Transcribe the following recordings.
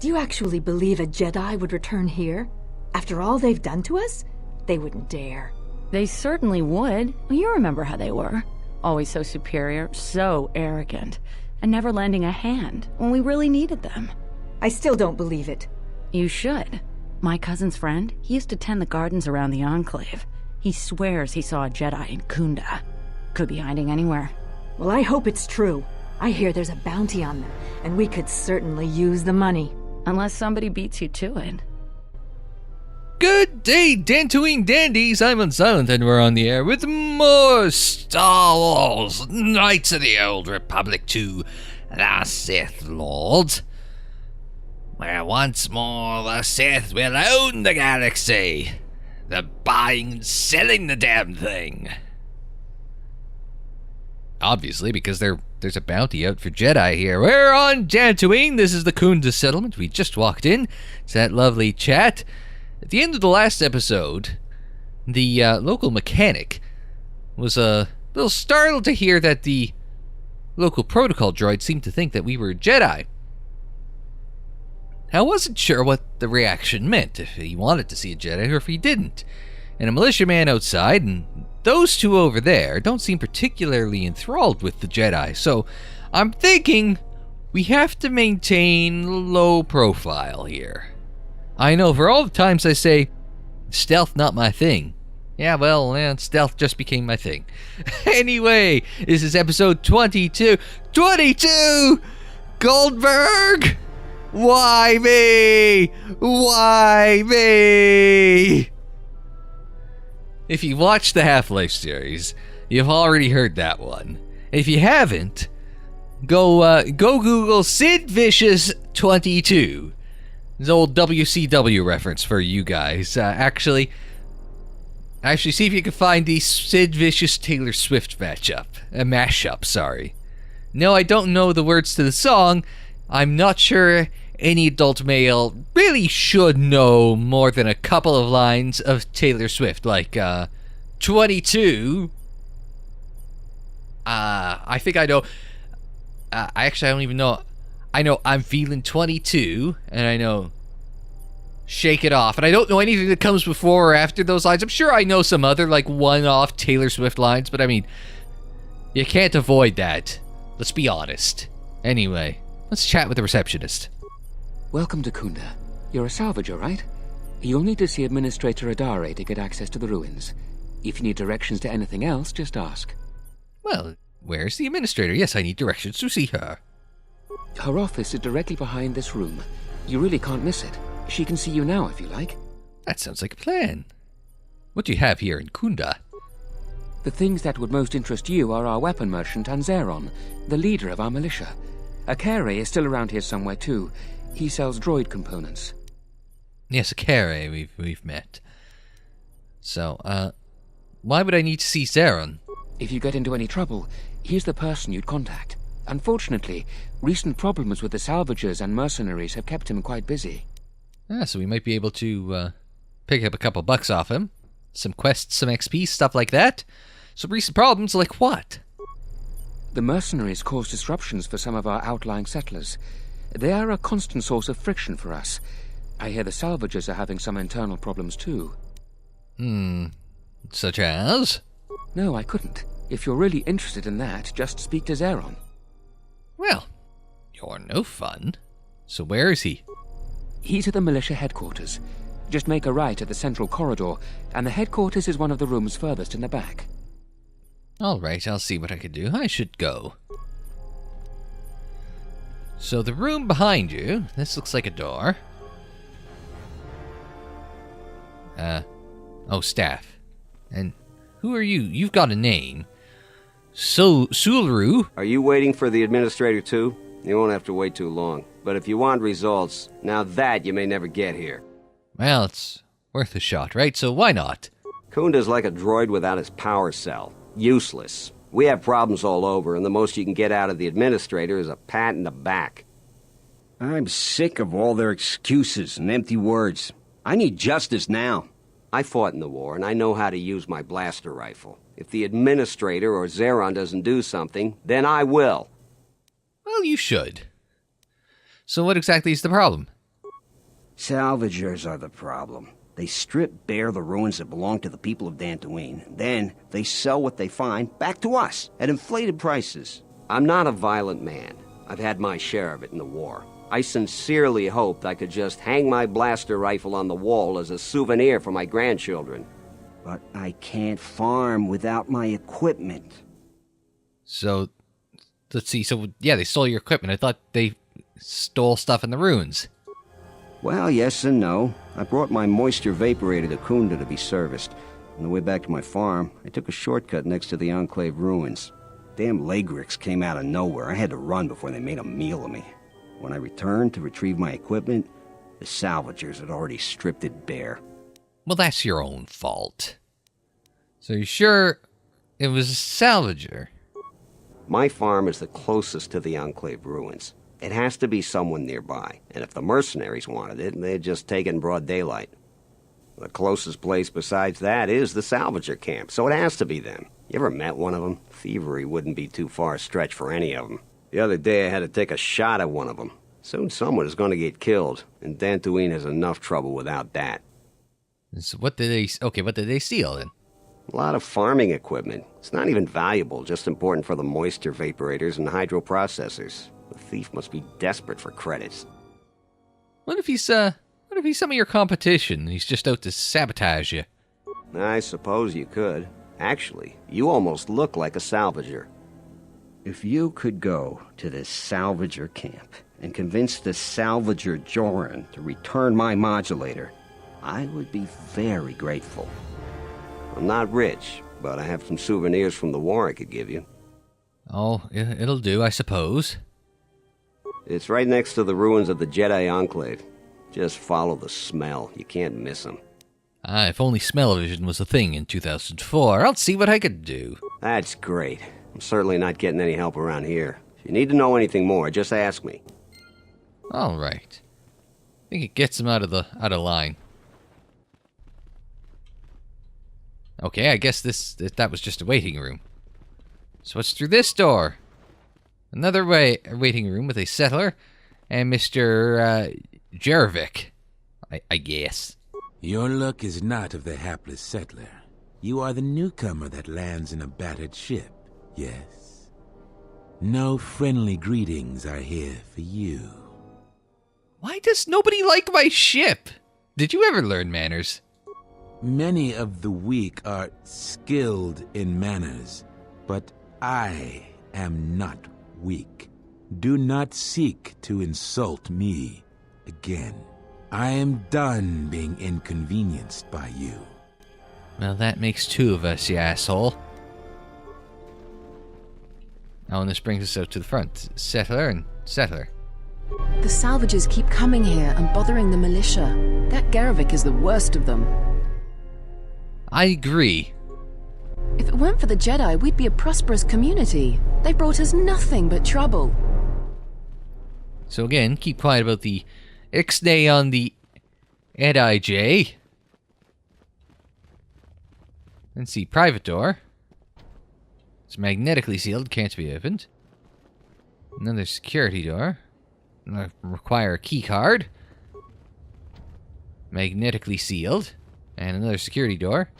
Do you actually believe a Jedi would return here? After all they've done to us? They wouldn't dare. They certainly would. You remember how they were. Always so superior, so arrogant, and never lending a hand when we really needed them. I still don't believe it. You should. My cousin's friend, he used to tend the gardens around the Enclave. He swears he saw a Jedi in Khoonda. Could be hiding anywhere. Well, I hope it's true. I hear there's a bounty on them, and we could certainly use the money. Unless somebody beats you to it. Good day, Dantooine dandies. I'm Unsilent, and we're on the air with more Star Wars Knights of the Old Republic 2, the Sith Lords. Where once more the Sith will own the galaxy. They're buying and selling the damn thing. Obviously, because there's a bounty out for Jedi here. We're on Dantooine. This is the Khoonda settlement. We just walked in. It's that lovely chat. At the end of the last episode, the local mechanic was a little startled to hear that the local protocol droid seemed to think that we were Jedi. I wasn't sure what the reaction meant, if he wanted to see a Jedi or if he didn't. And a militiaman outside, and those two over there don't seem particularly enthralled with the Jedi, so I'm thinking we have to maintain low profile here. I know for all the times I say, stealth not my thing. Yeah, well, stealth just became my thing. Anyway, this is episode 22. 22! Goldberg! Why me? Why me? If you watched the Half-Life series, you've already heard that one. If you haven't, go Google Sid Vicious 22. It's an old WCW reference for you guys. Actually, see if you can find the Sid Vicious Taylor Swift mashup, sorry. No, I don't know the words to the song. I'm not sure any adult male really should know more than a couple of lines of Taylor Swift, like, 22. I think I know. I don't even know. I know I'm feeling 22, and I know Shake It Off, and I don't know anything that comes before or after those lines. I'm sure I know some other, like, one-off Taylor Swift lines, but I mean, you can't avoid that. Let's be honest. Anyway, let's chat with the receptionist. Welcome to Khoonda. You're a salvager, right? You'll need to see Administrator Adare to get access to the ruins. If you need directions to anything else, just ask. Well, where's the Administrator? Yes, I need directions to see her. Her office is directly behind this room. You really can't miss it. She can see you now if you like. That sounds like a plan. What do you have here in Khoonda? The things that would most interest you are our weapon merchant Anzeron, the leader of our militia. Adare is still around here somewhere too. He sells droid components. Yes, Adare, we've met. So, why would I need to see Zeron? If you get into any trouble, he's the person you'd contact. Unfortunately, recent problems with the salvagers and mercenaries have kept him quite busy. So we might be able to pick up a couple bucks off him. Some quests, some XP, stuff like that. Some recent problems, like what? The mercenaries cause disruptions for some of our outlying settlers. They are a constant source of friction for us. I hear the salvagers are having some internal problems too. Such as? No, I couldn't. If you're really interested in that, just speak to Zeron. Well, you're no fun. So where is he? He's at the militia headquarters. Just make a right at the central corridor, and the headquarters is one of the rooms furthest in the back. Alright, I'll see what I can do. I should go. So the room behind you, this looks like a door. Staff. And who are you? You've got a name. Sulru. Are you waiting for the Administrator too? You won't have to wait too long. But if you want results, now that you may never get here. Well, it's worth a shot, right? So why not? Khoonda's like a droid without his power cell. Useless. We have problems all over, and the most you can get out of the Administrator is a pat in the back. I'm sick of all their excuses and empty words. I need justice now. I fought in the war, and I know how to use my blaster rifle. If the Administrator or Zeron doesn't do something, then I will. Well, you should. So what exactly is the problem? Salvagers are the problem. They strip bare the ruins that belong to the people of Dantooine. Then they sell what they find back to us at inflated prices. I'm not a violent man. I've had my share of it in the war. I sincerely hoped I could just hang my blaster rifle on the wall as a souvenir for my grandchildren. But I can't farm without my equipment. So, let's see. So, yeah, they stole your equipment. I thought they stole stuff in the ruins. Well, yes and no. I brought my moisture vaporator to Khoonda to be serviced. On the way back to my farm, I took a shortcut next to the Enclave ruins. Damn Lagrix came out of nowhere. I had to run before they made a meal of me. When I returned to retrieve my equipment, the salvagers had already stripped it bare. Well, that's your own fault. So you're sure it was a salvager? My farm is the closest to the Enclave ruins. It has to be someone nearby, and if the mercenaries wanted it, they'd just take it in broad daylight. The closest place besides that is the salvager camp, so it has to be them. You ever met one of them? Thievery wouldn't be too far a stretch for any of them. The other day I had to take a shot at one of them. Soon someone is going to get killed, and Dantooine has enough trouble without that. So what did they steal then? A lot of farming equipment. It's not even valuable, just important for the moisture vaporators and hydroprocessors. The thief must be desperate for credits. What if he's some of your competition and he's just out to sabotage you? I suppose you could. Actually, you almost look like a salvager. If you could go to this salvager camp and convince the salvager Joran to return my modulator, I would be very grateful. I'm not rich, but I have some souvenirs from the war I could give you. Oh, it'll do, I suppose. It's right next to the ruins of the Jedi Enclave. Just follow the smell. You can't miss them. If only smell-o-vision was a thing in 2004, I'll see what I could do. That's great. I'm certainly not getting any help around here. If you need to know anything more, just ask me. All right. I think it gets him out of line. Okay, I guess that was just a waiting room. So what's through this door? Another waiting room with a settler and Mr. Jerovic, I guess. Your luck is not of the hapless settler. You are the newcomer that lands in a battered ship, yes. No friendly greetings are here for you. Why does nobody like my ship? Did you ever learn manners? Many of the weak are skilled in manners, but I am not weak. Do not seek to insult me again. I am done being inconvenienced by you. Well, that makes two of us, you asshole. Oh, and this brings us out to the front. Settler and settler. The salvagers keep coming here and bothering the militia. That Jerovic is the worst of them. I agree. If it weren't for the Jedi, we'd be a prosperous community. They brought us nothing but trouble. So again, keep quiet about the Ixnay on the Adij. Let's see, private door. It's magnetically sealed, can't be opened. Another security door. Require a key card. Magnetically sealed. And another security door.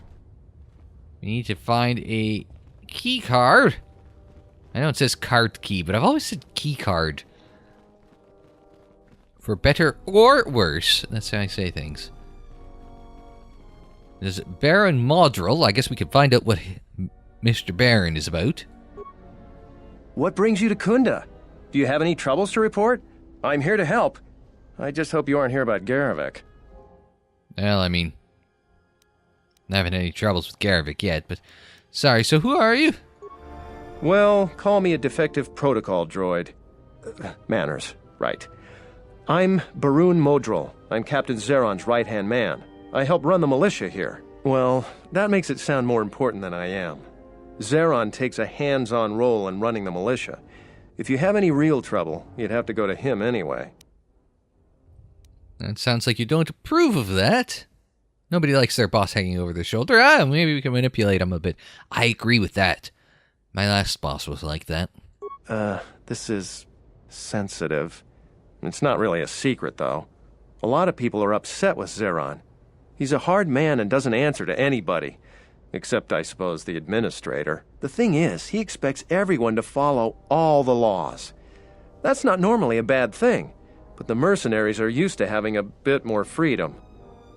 We need to find a key card. I know it says card key, but I've always said key card. For better or worse. That's how I say things. There's Baron Modril. I guess we could find out what Mr. Baron is about. What brings you to Khoonda? Do you have any troubles to report? I'm here to help. I just hope you aren't here about Jerovic. Well, I mean, I haven't had any troubles with Jerovic yet, but sorry, so who are you? Well, call me a defective protocol droid. Manners, right. I'm Baroon Modril. I'm Captain Zeron's right-hand man. I help run the militia here. Well, that makes it sound more important than I am. Zeron takes a hands-on role in running the militia. If you have any real trouble, you'd have to go to him anyway. That sounds like you don't approve of that. Nobody likes their boss hanging over their shoulder. Maybe we can manipulate him a bit. I agree with that. My last boss was like that. This is sensitive. It's not really a secret, though. A lot of people are upset with Zeron. He's a hard man and doesn't answer to anybody. Except, I suppose, the Administrator. The thing is, he expects everyone to follow all the laws. That's not normally a bad thing, but the mercenaries are used to having a bit more freedom.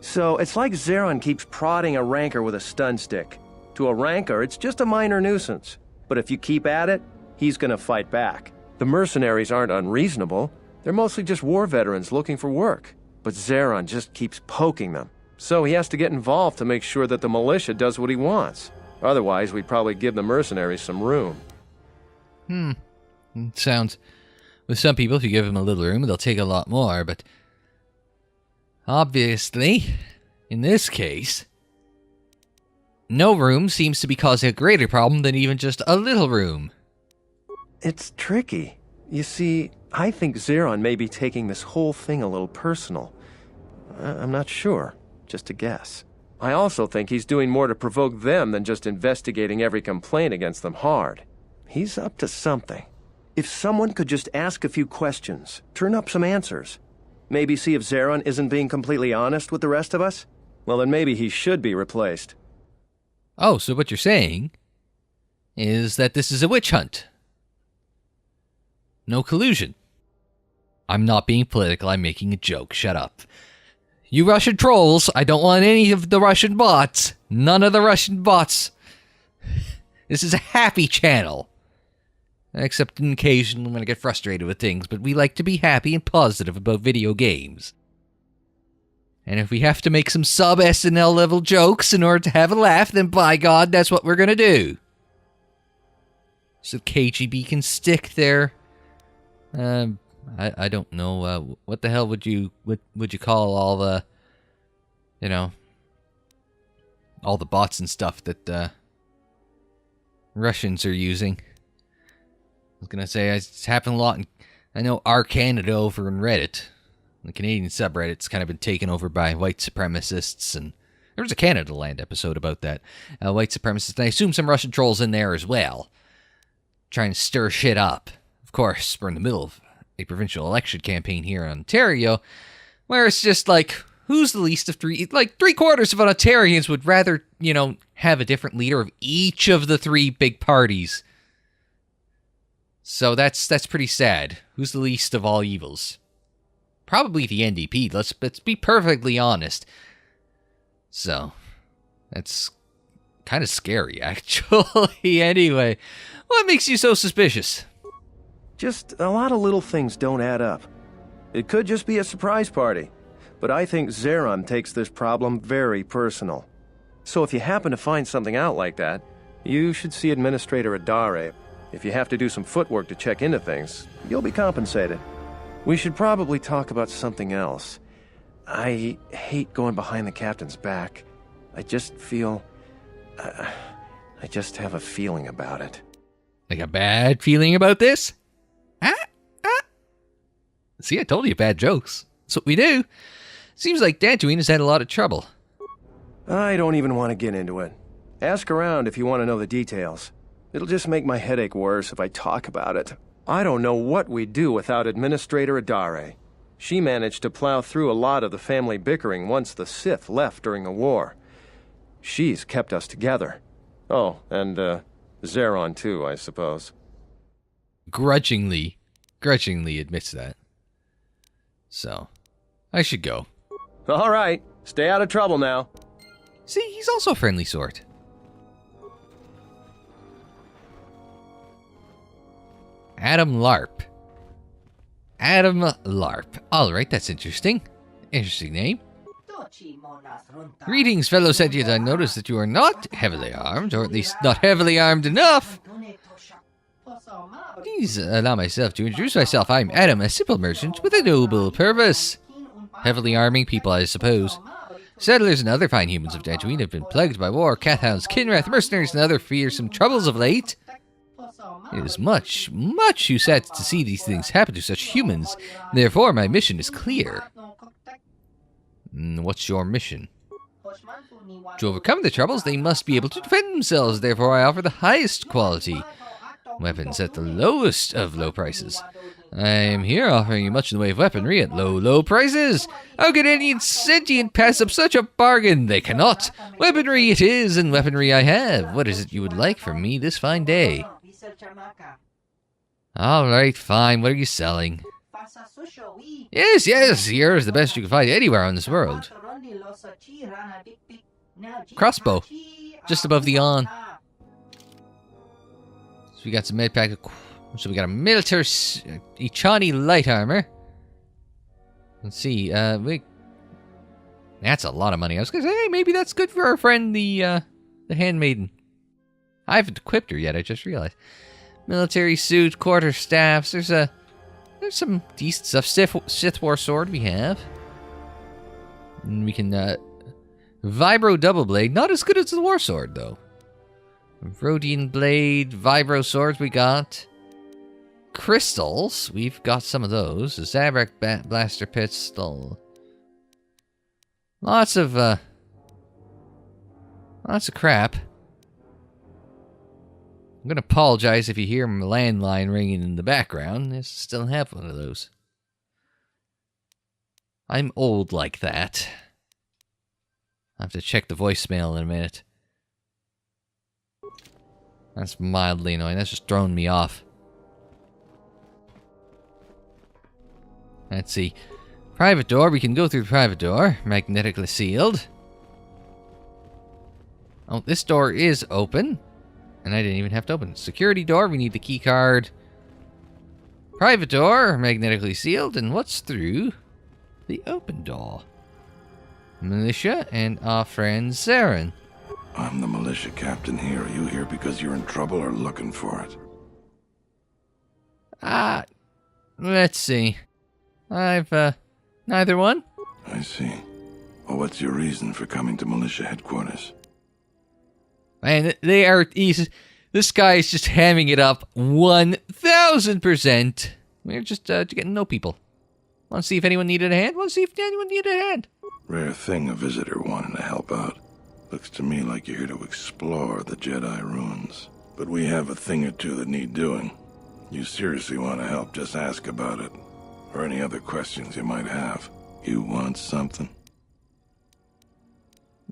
So, it's like Zeron keeps prodding a rancor with a stun stick. To a rancor, it's just a minor nuisance. But if you keep at it, he's gonna fight back. The mercenaries aren't unreasonable. They're mostly just war veterans looking for work. But Zeron just keeps poking them. So he has to get involved to make sure that the militia does what he wants. Otherwise, we'd probably give the mercenaries some room. It sounds... With some people, if you give them a little room, they'll take a lot more, but... Obviously, in this case... No room seems to be causing a greater problem than even just a little room. It's tricky. You see, I think Zeron may be taking this whole thing a little personal. I'm not sure. Just a guess. I also think he's doing more to provoke them than just investigating every complaint against them hard. He's up to something. If someone could just ask a few questions, turn up some answers, maybe see if Zeron isn't being completely honest with the rest of us, well then maybe he should be replaced. Oh, so what you're saying is that this is a witch hunt. No collusion. I'm not being political, I'm making a joke. Shut up. You Russian trolls, I don't want any of the Russian bots. None of the Russian bots. This is a happy channel. Except occasionally when I get frustrated with things, but we like to be happy and positive about video games. And if we have to make some sub-SNL level jokes in order to have a laugh, then by God, that's what we're gonna do. So KGB can stick there. I don't know, what the hell would you call all the, you know, all the bots and stuff that, Russians are using? I was gonna say, it's happened a lot in, I know our Canada over in Reddit. The Canadian subreddit's kind of been taken over by white supremacists, and there was a Canada Land episode about that. White supremacists, and I assume some Russian trolls in there as well. Trying to stir shit up. Of course, we're in the middle of a provincial election campaign here in Ontario, where it's just like, who's the least of three? Like, 3/4 of Ontarians would rather, you know, have a different leader of each of the three big parties. So that's pretty sad. Who's the least of all evils? Probably the NDP, let's be perfectly honest. So, that's kind of scary, actually. Anyway, what makes you so suspicious? Just a lot of little things don't add up. It could just be a surprise party, but I think Zeron takes this problem very personal. So if you happen to find something out like that, you should see Administrator Adare. If you have to do some footwork to check into things, you'll be compensated. We should probably talk about something else. I hate going behind the captain's back. I just feel... I just have a feeling about it. Like a bad feeling about this? See, I told you bad jokes. That's what we do. Seems like Dantooine has had a lot of trouble. I don't even want to get into it. Ask around if you want to know the details. It'll just make my headache worse if I talk about it. I don't know what we'd do without Administrator Adare. She managed to plow through a lot of the family bickering once the Sith left during the war. She's kept us together. Oh, and, Zeron too, I suppose. Grudgingly admits that. So, I should go. All right, stay out of trouble now. See, he's also a friendly sort. Adam Larp. Adam Larp. Alright, that's interesting. Interesting name. Greetings, fellow sentients. I notice that you are not heavily armed, or at least not heavily armed enough. Please allow myself to introduce myself. I'm Adam, a simple merchant with a noble purpose. Heavily arming people, I suppose. Settlers and other fine humans of Dantooine have been plagued by war, cathounds, kinwrath, mercenaries, and other fearsome troubles of late. It is much too sad to see these things happen to such humans. Therefore, my mission is clear. What's your mission? To overcome the troubles, they must be able to defend themselves. Therefore, I offer the highest quality weapons at the lowest of low prices. I am here offering you much in the way of weaponry at low, low prices. How could any sentient pass up such a bargain? They cannot. Weaponry it is, and weaponry I have. What is it you would like from me this fine day? Alright, fine. What are you selling? Yes, here is the best you can find anywhere on this world. Crossbow. Just above the on. So we got some med pack. So we got a military Ichani light armor. Let's see, that's a lot of money. I was gonna say, hey, maybe that's good for our friend, the handmaiden. I haven't equipped her yet, I just realized. Military suit, quarterstaffs, there's some decent stuff. Sith War sword we have. And we can, Vibro double blade, not as good as the war sword, though. Rhodian blade, Vibro swords we got. Crystals, we've got some of those. A Zabrak blaster pistol. Lots of crap. I'm gonna apologize if you hear my landline ringing in the background. I still have one of those. I'm old like that. I have to check the voicemail in a minute. That's mildly annoying. That's just throwing me off. Let's see. Private door. We can go through the private door. Magnetically sealed. Oh, this door is open. And I didn't even have to open it. Security door. We need the key card. Private door. Magnetically sealed. And what's through the open door? Militia and our friend Zarin. I'm the militia captain here. Are you here because you're in trouble or looking for it? Let's see. I've, neither one. I see. Well, what's your reason for coming to militia headquarters? Man, this guy is just hamming it up 1,000%. We're just, getting to know people. Want to see if anyone needed a hand? Want to see if anyone needed a hand? Rare thing, a visitor wanting to help out. Looks to me like you're here to explore the Jedi ruins. But we have a thing or two that need doing. You seriously want to help, just ask about it. Or any other questions you might have. You want something?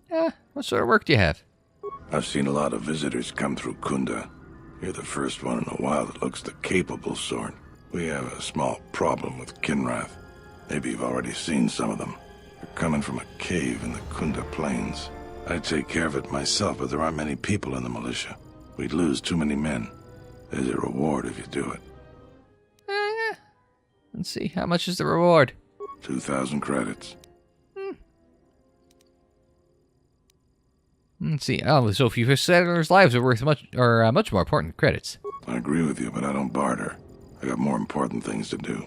What sort of work do you have? I've seen a lot of visitors come through Khoonda. You're the first one in a while that looks the capable sort. We have a small problem with Kinrath. Maybe you've already seen some of them. They're coming from a cave in the Khoonda plains. I'd take care of it myself, but there aren't many people in the militia. We'd lose too many men. There's a reward if you do it. Let's see, how much is the reward? 2,000 credits. Let's see. Oh, so few settlers' lives are worth much more important than credits. I agree with you, but I don't barter. I got more important things to do.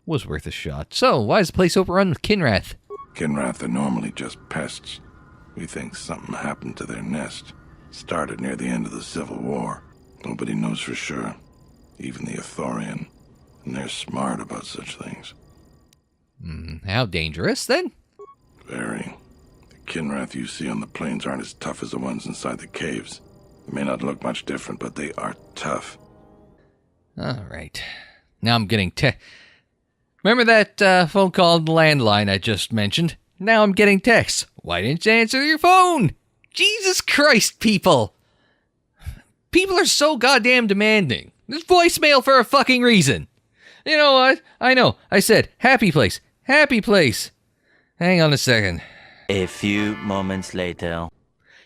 Was worth a shot. So, why is the place overrun with Kinrath? Kinrath are normally just pests. We think something happened to their nest. Started near the end of the Civil War. Nobody knows for sure. Even the Ithorian. And they're smart about such things. How dangerous, then? Very. The Kinrath you see on the plains aren't as tough as the ones inside the caves. They may not look much different, but they are tough. Alright. Now I'm getting Remember that phone call on the landline I just mentioned? Now I'm getting texts. Why didn't you answer your phone? Jesus Christ, people! People are so goddamn demanding. There's voicemail for a fucking reason. You know what? I know. I said, happy place. Happy place. Hang on a second. A few moments later.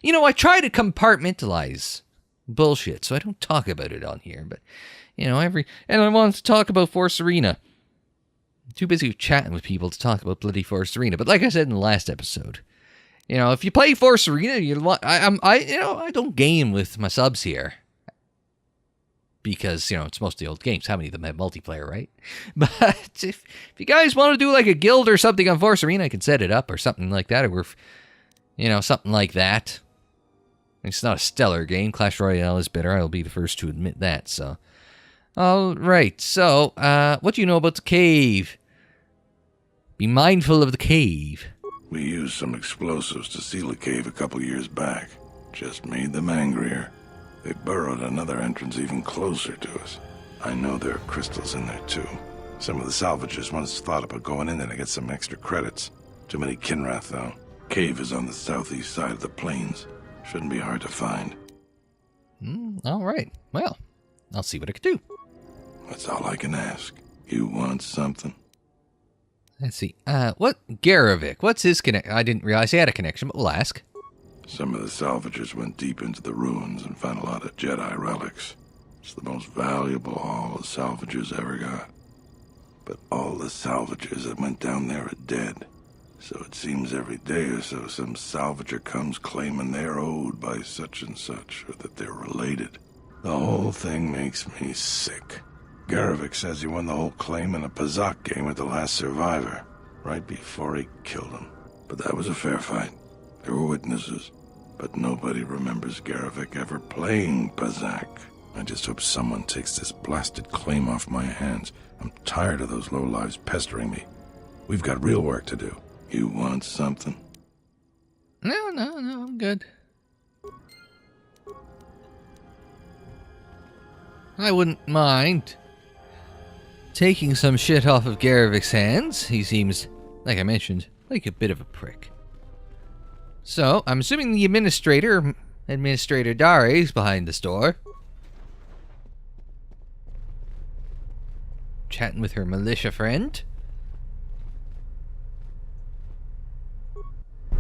You know, I try to compartmentalize bullshit, so I don't talk about it on here, but, you know, and I want to talk about Force Arena. I'm too busy chatting with people to talk about bloody Force Arena, but like I said in the last episode, you know, if you play Force Arena, I don't game with my subs here. Because, you know, it's mostly old games. How many of them have multiplayer, right? But if you guys want to do like a guild or something on Force Arena, I can set it up or something like that. Or, you know, something like that. It's not a stellar game. Clash Royale is better. I'll be the first to admit that. So, all right. So, what do you know about the cave? Be mindful of the cave. We used some explosives to seal a cave a couple years back. Just made them angrier. They burrowed another entrance even closer to us. I know there are crystals in there too. Some of the salvagers once thought about going in there to get some extra credits. Too many Kinrath, though. Cave is on the southeast side of the plains. Shouldn't be hard to find. All right. Well, I'll see what I can do. That's all I can ask. You want something? Let's see. What? Garavik. What's his connection? I didn't realize he had a connection, but we'll ask. Some of the salvagers went deep into the ruins and found a lot of Jedi relics. It's the most valuable haul the salvagers ever got. But all the salvagers that went down there are dead. So it seems every day or so some salvager comes claiming they're owed by such and such, or that they're related. The whole thing makes me sick. Garavik says he won the whole claim in a Pazak game with the last survivor, right before he killed him. But that was a fair fight. There were witnesses, but nobody remembers Garavik ever playing Pazak. I just hope someone takes this blasted claim off my hands. I'm tired of those lowlives pestering me. We've got real work to do. You want something? No, I'm good. I wouldn't mind taking some shit off of Garavik's hands. He seems, like I mentioned, like a bit of a prick. So, I'm assuming the Administrator Adare, is behind this door. Chatting with her militia friend.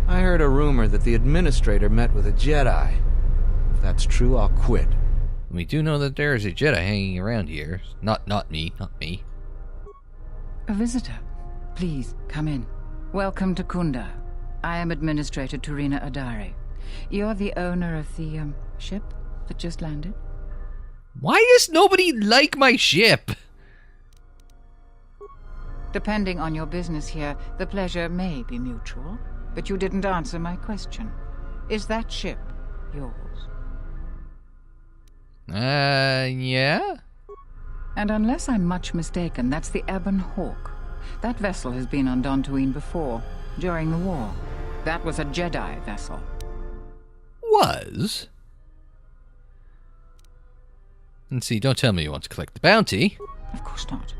I heard a rumor that the Administrator met with a Jedi. If that's true, I'll quit. We do know that there is a Jedi hanging around here. Not me. A visitor. Please, come in. Welcome to Khoonda. I am Administrator Adare. You're the owner of the, ship that just landed? Why does nobody like my ship? Depending on your business here, the pleasure may be mutual, but you didn't answer my question. Is that ship yours? Yeah? And unless I'm much mistaken, that's the Ebon Hawk. That vessel has been on Dantooine before, during the war. That was a Jedi vessel. Was? And see, don't tell me you want to collect the bounty. Of course not.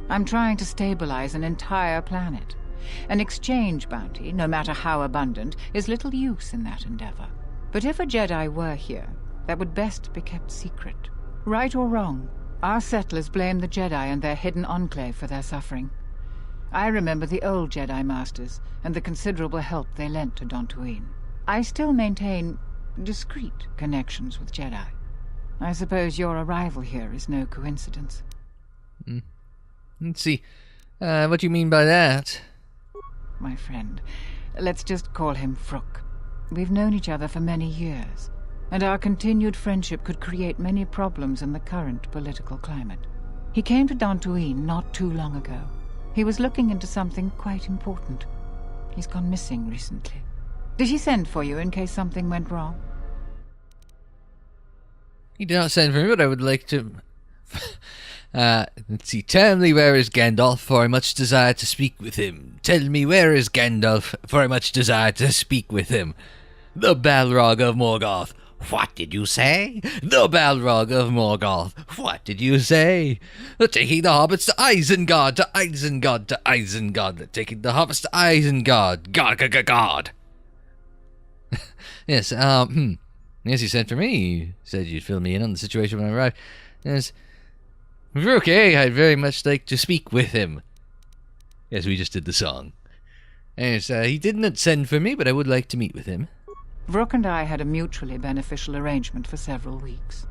I'm trying to stabilize an entire planet. An exchange bounty, no matter how abundant, is little use in that endeavor. But if a Jedi were here, that would best be kept secret. Right or wrong, our settlers blame the Jedi and their hidden enclave for their suffering. I remember the old Jedi Masters and the considerable help they lent to Dantooine. I still maintain discreet connections with Jedi. I suppose your arrival here is no coincidence. Let's see. What do you mean by that? My friend, let's just call him Vrook. We've known each other for many years, and our continued friendship could create many problems in the current political climate. He came to Dantooine not too long ago. He was looking into something quite important. He's gone missing recently. Did he send for you in case something went wrong? He did not send for me, but I would like to... let's see. Tell me where is Gandalf, for I much desire to speak with him. Tell me where is Gandalf, for I much desire to speak with him. The Balrog of Morgoth. What did you say? The Balrog of Morgoth. What did you say? Taking the hobbits to Isengard, to Isengard, to Isengard. Taking the hobbits to Isengard. God. Yes, yes, he sent for me. He said you'd fill me in on the situation when I arrived. Yes. Vrook, I'd very much like to speak with him. Yes, we just did the song. Yes, he didn't send for me, but I would like to meet with him. Vrook and I had a mutually beneficial arrangement for several weeks.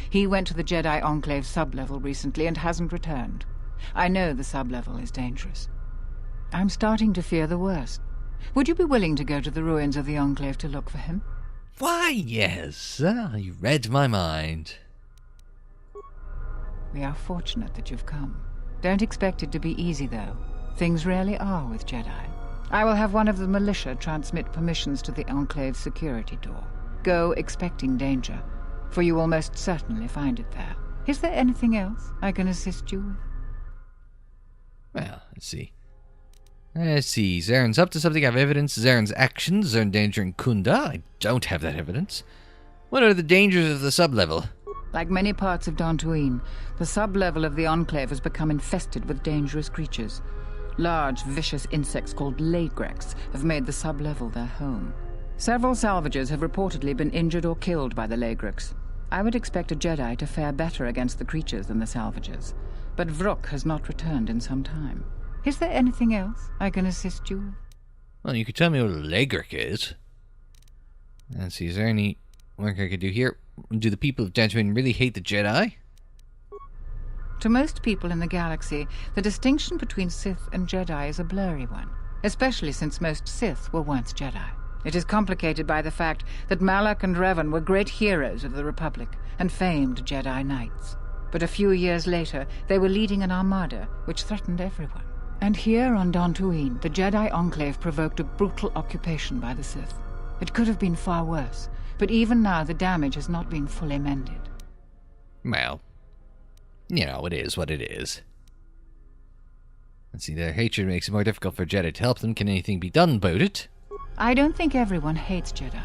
He went to the Jedi Enclave sublevel recently and hasn't returned. I know the sublevel is dangerous. I'm starting to fear the worst. Would you be willing to go to the ruins of the Enclave to look for him? Why, yes. You read my mind. We are fortunate that you've come. Don't expect it to be easy, though. Things rarely are with Jedi. I will have one of the militia transmit permissions to the Enclave's security door. Go expecting danger, for you will most certainly find it there. Is there anything else I can assist you with? Well, let's see. Zaren's up to something. I have evidence. Zaren's actions. Zaren danger in Khoonda. I don't have that evidence. What are the dangers of the sublevel? Like many parts of Dantooine, the sub-level of the Enclave has become infested with dangerous creatures. Large, vicious insects called Lagrex have made the sub-level their home. Several salvagers have reportedly been injured or killed by the Lagrex. I would expect a Jedi to fare better against the creatures than the salvagers, but Vrook has not returned in some time. Is there anything else I can assist you with? Well, you could tell me what a Lagrex is. Let's see, is there any work I could do here? Do the people of Dantooine really hate the Jedi? To most people in the galaxy, the distinction between Sith and Jedi is a blurry one, especially since most Sith were once Jedi. It is complicated by the fact that Malak and Revan were great heroes of the Republic and famed Jedi Knights. But a few years later, they were leading an armada which threatened everyone. And here on Dantooine, the Jedi Enclave provoked a brutal occupation by the Sith. It could have been far worse, but even now the damage has not been fully mended. Well, you know, it is what it is. Let's see, their hatred makes it more difficult for Jedi to help them. Can anything be done about it? I don't think everyone hates Jedi.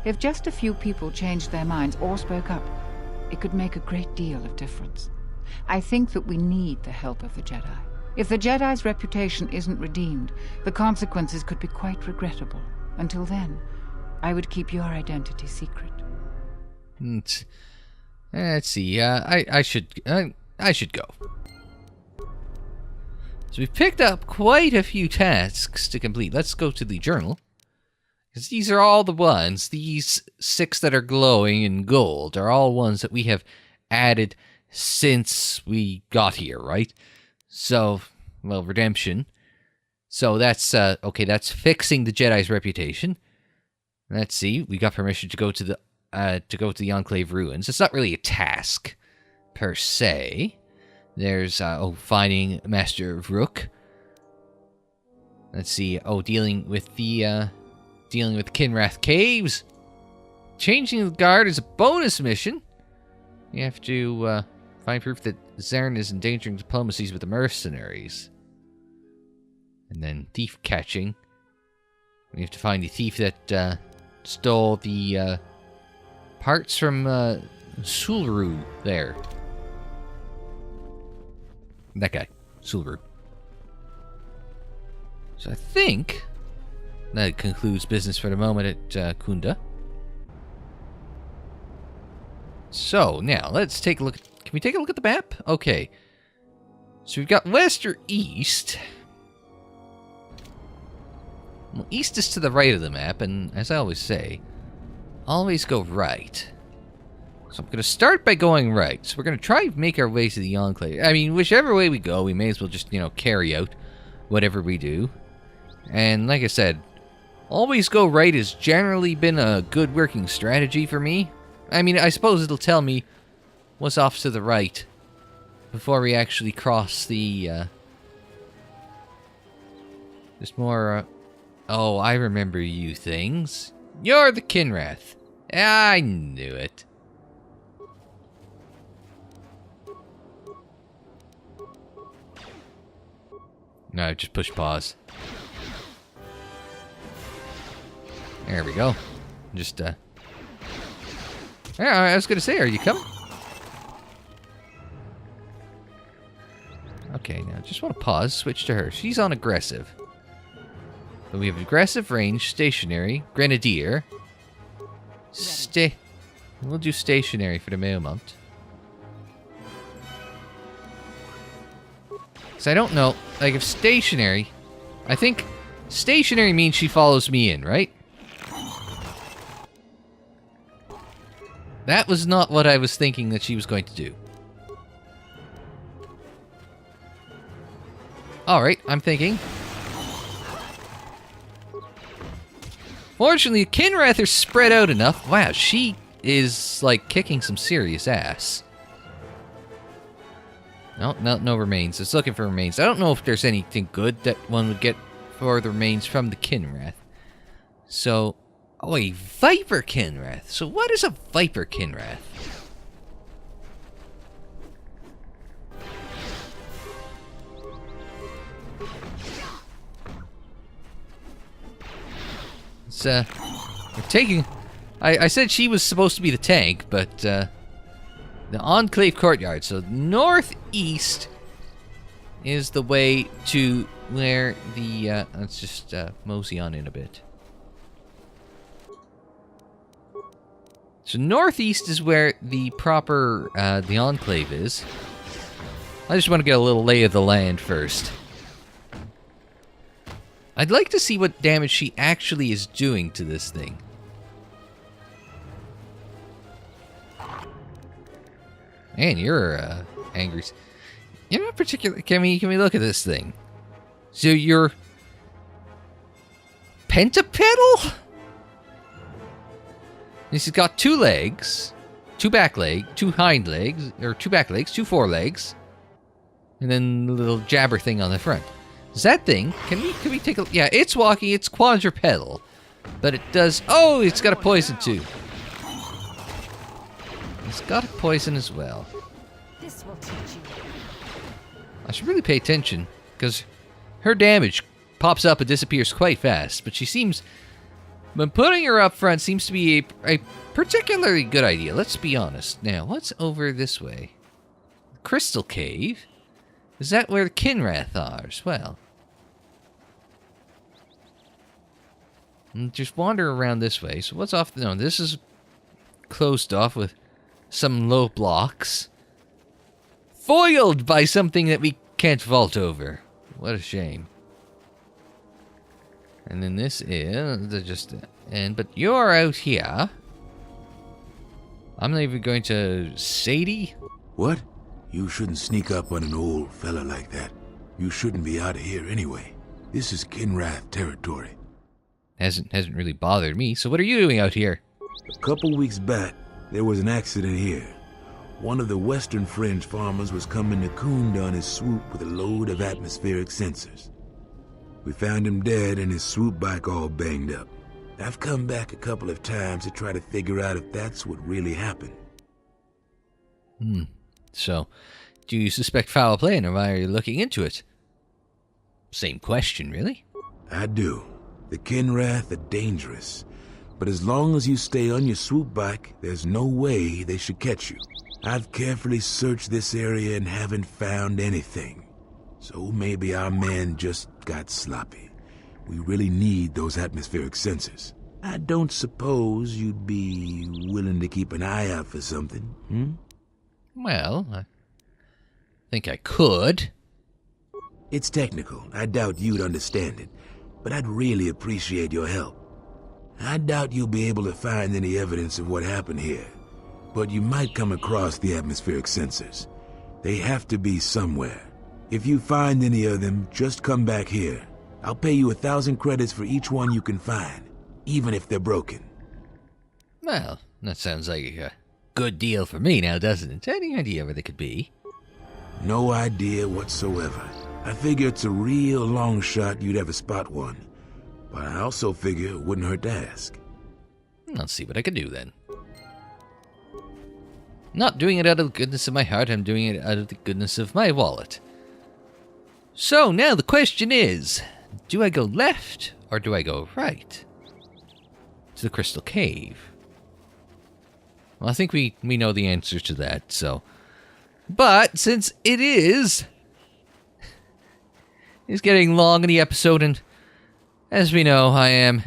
If just a few people changed their minds or spoke up, it could make a great deal of difference. I think that we need the help of the Jedi. If the Jedi's reputation isn't redeemed, the consequences could be quite regrettable. Until then, I would keep your identity secret. Let's see. I should go. So we've picked up quite a few tasks to complete. Let's go to the journal, because these are all the ones. These 6 that are glowing in gold are all ones that we have added since we got here, right? So, well, redemption. So that's okay. That's fixing the Jedi's reputation. Let's see. We got permission to go to the Enclave ruins. It's not really a task per se. There's finding Master Vrook. Let's see. Dealing with Kinrath Caves. Changing the guard is a bonus mission. You have to find proof that Zern is endangering diplomacies with the mercenaries. And then thief catching. We have to find the thief that stole the parts from Sulru there. That guy, Sulru. So I think that concludes business for the moment at Khoonda. So now let's take a look. Can we take a look at the map? Okay. So we've got west or east. Well, east is to the right of the map, and as I always say, always go right. So I'm going to start by going right. So we're going to try and make our way to the Enclave. I mean, whichever way we go, we may as well just, carry out whatever we do. And like I said, always go right has generally been a good working strategy for me. I mean, I suppose it'll tell me what's off to the right before we actually cross the, there's more, oh, I remember you things. You're the Kinrath. I knew it. No, just push pause. There we go. Just, yeah, I was gonna say, are you coming? Okay, now just want to pause, switch to her. She's on aggressive. So we have aggressive, range, stationary, grenadier. We'll do stationary for the moment. So I don't know, like if stationary, I think stationary means she follows me in, right? That was not what I was thinking that she was going to do. Alright, I'm thinking. Fortunately, Kinrath are spread out enough. Wow, she is, like, kicking some serious ass. No remains. It's looking for remains. I don't know if there's anything good that one would get for the remains from the Kinrath. So, oh, a Viper Kinrath. So what is a Viper Kinrath? It's, we're taking... I said she was supposed to be the tank, but, The Enclave Courtyard. So northeast is the way to where the... let's just mosey on in a bit. So northeast is where the proper, the Enclave is. I just want to get a little lay of the land first. I'd like to see what damage she actually is doing to this thing. Man, you're angry. You're not particularly. Can we look at this thing? So you're pentapedal. This has got 2 legs, 2 back legs, 2 hind legs, or 2 back legs, 2 forelegs, and then the little jabber thing on the front. Is that thing? Can we take a? Yeah, it's walking. It's quadrupedal, but it does. Oh, it's got a poison too. It's got a poison as well. This will teach you. I should really pay attention, because her damage pops up and disappears quite fast, but she seems... But putting her up front seems to be a particularly good idea, let's be honest. Now, what's over this way? Crystal Cave? Is that where the Kinrath are as well? And just wander around this way. So what's off? No, this is closed off with some low blocks. Foiled by something that we can't vault over. What a shame. And then this is just... but you're out here. I'm not even going to... Sadie? What? You shouldn't sneak up on an old fella like that. You shouldn't be out of here anyway. This is Kinrath territory. Hasn't really bothered me. So what are you doing out here? A couple weeks back, there was an accident here. One of the Western Fringe farmers was coming to Khoonda on his swoop with a load of atmospheric sensors. We found him dead and his swoop bike all banged up. I've come back a couple of times to try to figure out if that's what really happened. So, do you suspect foul play and why are you looking into it? Same question, really? I do. The Kinrath are dangerous. But as long as you stay on your swoop bike, there's no way they should catch you. I've carefully searched this area and haven't found anything. So maybe our men just got sloppy. We really need those atmospheric sensors. I don't suppose you'd be willing to keep an eye out for something, Well, I think I could. It's technical. I doubt you'd understand it. But I'd really appreciate your help. I doubt you'll be able to find any evidence of what happened here. But you might come across the atmospheric sensors. They have to be somewhere. If you find any of them, just come back here. I'll pay you 1,000 credits for each one you can find, even if they're broken. Well, that sounds like a good deal for me now, doesn't it? Any idea where they could be? No idea whatsoever. I figure it's a real long shot you'd ever spot one. But I also figure it wouldn't hurt to ask. I'll see what I can do then. Not doing it out of the goodness of my heart, I'm doing it out of the goodness of my wallet. So now the question is, do I go left or do I go right? To the Crystal Cave. Well, I think we know the answer to that, so... But, since it is getting long in the episode, and as we know, I am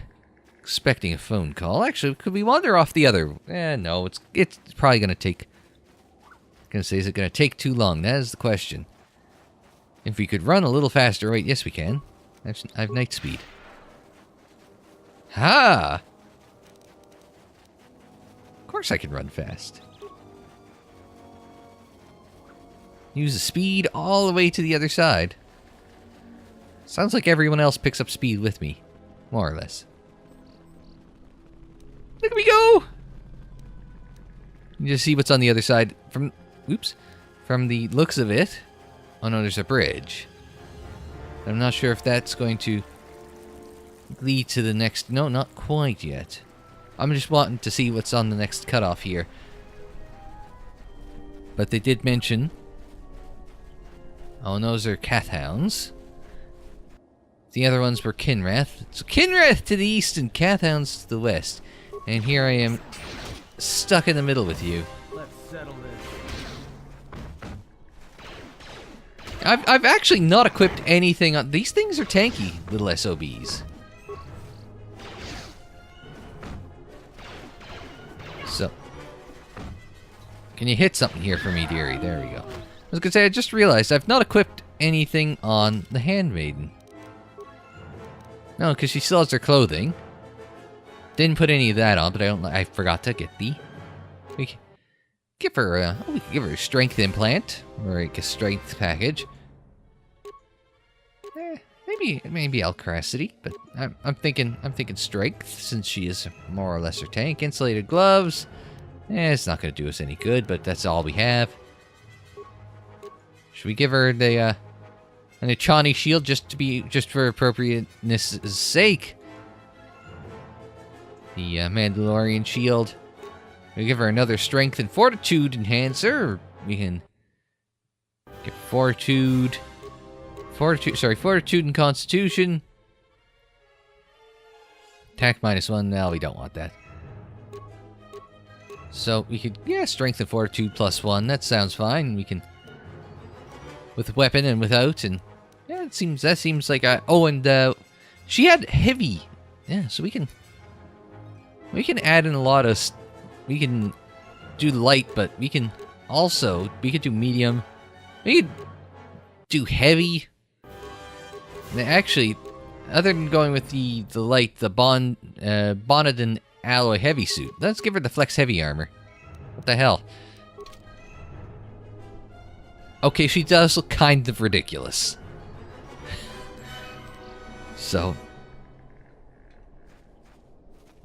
expecting a phone call. Actually, could we wander off the other... no, it's probably going to take... I was going to say, is it going to take too long? That is the question. If we could run a little faster... Wait, yes we can. I have night speed. Ha! Of course I can run fast. Use the speed all the way to the other side. Sounds like everyone else picks up speed with me. More or less. Look at me go! You just see what's on the other side. From the looks of it... Oh no, there's a bridge. I'm not sure if that's going to lead to the next... No, not quite yet. I'm just wanting to see what's on the next cutoff here. But they did mention... Oh, and those are Cathhounds. The other ones were Kinrath. So Kinrath to the east and Cathhounds to the west. And here I am, stuck in the middle with you. Let's settle this. I've actually not equipped anything on... These things are tanky, little SOBs. So. Can you hit something here for me, dearie? There we go. I was gonna say, I just realized I've not equipped anything on the Handmaiden. No, because she still has her clothing. Didn't put any of that on, but I forgot to get the... We can give her a strength implant, or like a strength package. Maybe Alcaracity, but I'm thinking strength, since she is more or less her tank. Insulated gloves. It's not going to do us any good, but that's all we have. Should we give her the an Achani shield just for appropriateness' sake? The Mandalorian shield. We give her another strength and fortitude enhancer. We can get fortitude and constitution. Attack -1. No, we don't want that. So we could, strength and fortitude +1. That sounds fine. We can, with weapon and without, and that seems like she had heavy. Yeah, so we can add in a lot of. We can do light, but we could do medium. We could do heavy. Actually, other than going with the light, the Bonadin alloy heavy suit, let's give her the flex heavy armor. What the hell? Okay, she does look kind of ridiculous. So,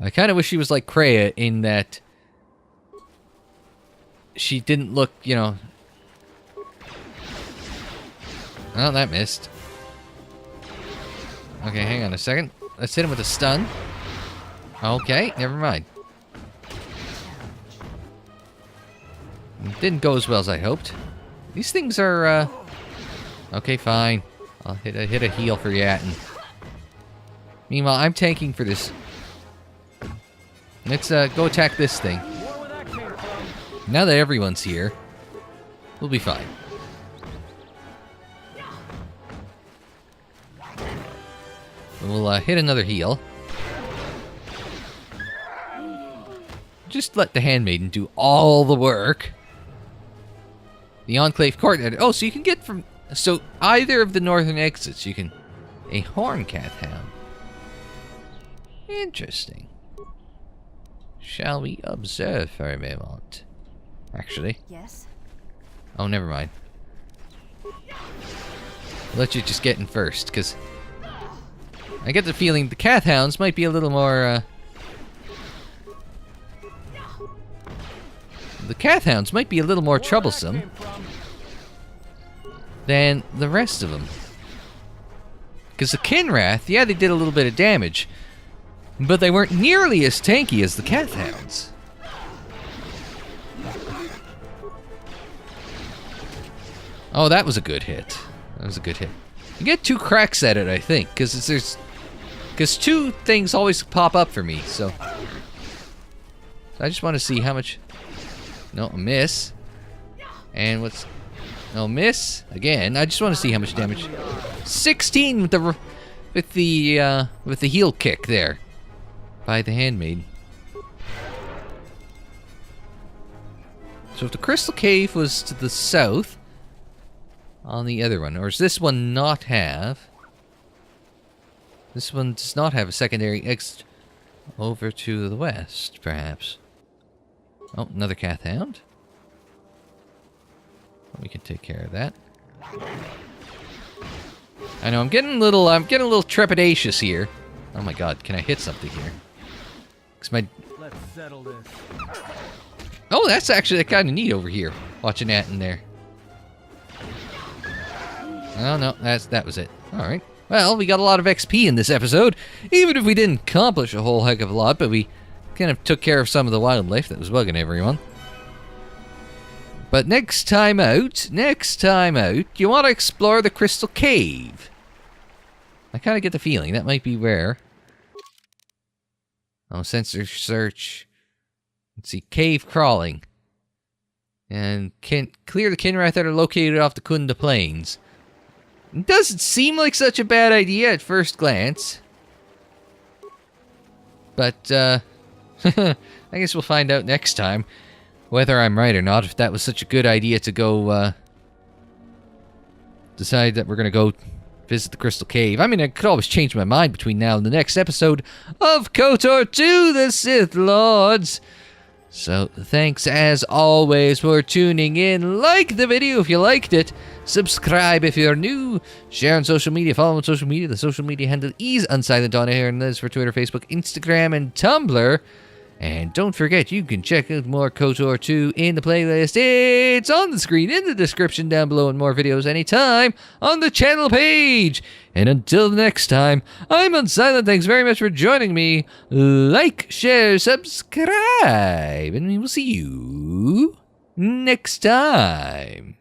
I kind of wish she was like Kreia in that she didn't look, Oh, that missed. Okay, hang on a second. Let's hit him with a stun. Okay, never mind. Didn't go as well as I hoped. These things are, Okay, fine. I'll hit a heal for Yatin. Meanwhile, I'm tanking for this. Let's, go attack this thing. Now that everyone's here, we'll be fine. We'll hit another heal. Just let the Handmaiden do all the work. The Enclave Court. Oh, so you can get from... So, either of the northern exits, you can... A Horncath Hound. Interesting. Shall we observe for a moment? Actually. Yes? Oh, never mind. I'll let you just get in first, because... I get the feeling the Cath Hounds might be a little more, The Cath Hounds might be a little more troublesome than the rest of them. Because the Kinrath, yeah, they did a little bit of damage, but they weren't nearly as tanky as the Cath Hounds. Oh, that was a good hit. That was a good hit. You get 2 cracks at it, I think, because 2 things always pop up for me, so I just want to see how much... No, a miss. And what's... No, miss. Again, I just want to see how much damage. 16 with the heel kick there. By the Handmaid. So if the Crystal Cave was to the south... On the other one, or does this one not have... This one does not have a secondary exit over to the west, perhaps. Oh, another Cath Hound. We can take care of that. I know I'm getting a little trepidatious here. Oh my god, can I hit something here? Let's settle this. Oh, that's actually kind of neat over here. Watching that in there. Oh no, that was it. Alright. Well, we got a lot of XP in this episode, even if we didn't accomplish a whole heck of a lot, but we kind of took care of some of the wildlife that was bugging everyone. But next time out, you want to explore the Crystal Cave. I kind of get the feeling that might be where... Oh, sensor search. Let's see, cave crawling. And clear the Kinrath that are located off the Khoonda Plains. It doesn't seem like such a bad idea at first glance. But, I guess we'll find out next time whether I'm right or not, if that was such a good idea to go, decide that we're gonna go visit the Crystal Cave. I mean, I could always change my mind between now and the next episode of KOTOR 2, the Sith Lords. So, thanks as always for tuning in. Like the video if you liked it. Subscribe if you're new. Share on social media. Follow on social media. The social media handle is Unsilent on air, and that is for Twitter, Facebook, Instagram, and Tumblr. And don't forget, you can check out more KOTOR 2 in the playlist. It's on the screen in the description down below, and more videos anytime on the channel page. And until next time, I'm Unsilent. Thanks very much for joining me. Like, share, subscribe, and we will see you next time.